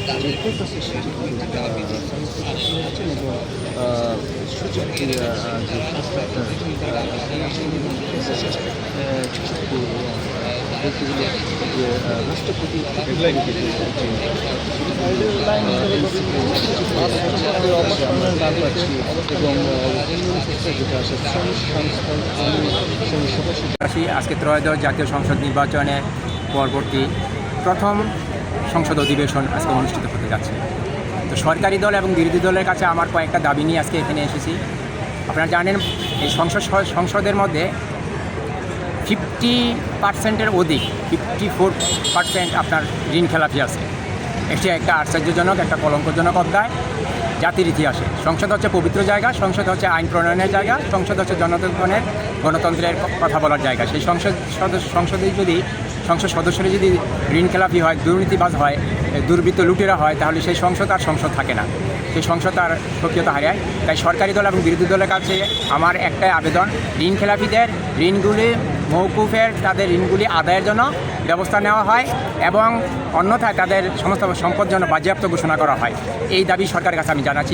যে প্রত্যাশা সেটি হচ্ছেন এবং সূচকটির যে যে রাষ্ট্রপতি আজকে ত্রয়োদশ জাতীয় সংসদ নির্বাচনের পরবর্তী প্রথম সংসদ অধিবেশন আজকে অনুষ্ঠিত হতে যাচ্ছে। তো সরকারি দল এবং বিরোধী দলের কাছে আমার কয়েকটা দাবি নিয়ে আজকে এখানে এসেছি। আপনারা জানেন এই সংসদের মধ্যে 50%-এর অধিক 54% আপনার ঋণ খেলাপি আছে। এটি একটা আশ্চর্যজনক, একটা কলঙ্কজনক অধ্যায় জাতির ইতিহাসে। সংসদ হচ্ছে পবিত্র জায়গা, সংসদ হচ্ছে আইন প্রণয়নের জায়গা, সংসদ হচ্ছে গণতন্ত্রের কথা বলার জায়গা। সেই সংসদে যদি সংসদ সদস্যরা যদি ঋণ খেলাপি হয়, দুর্নীতিবাজ হয়, দুর্বৃত্ত লুটেরা হয়, তাহলে সেই সংসদ আর সংসদ থাকে না, সেই সংসদ আর সক্রিয়তা হারায়। তাই সরকারি দল এবং বিরোধী দলের কাছে আমার একটাই আবেদন, ঋণ খেলাপিদের ঋণগুলি মওকুফের, তাদের ঋণগুলি আদায়ের জন্য ব্যবস্থা নেওয়া হয় এবং অন্যথায় তাদের সমস্ত সম্পদ যেন বাজেয়াপ্ত ঘোষণা করা হয়। এই দাবি সরকারের কাছে আমি জানাচ্ছি।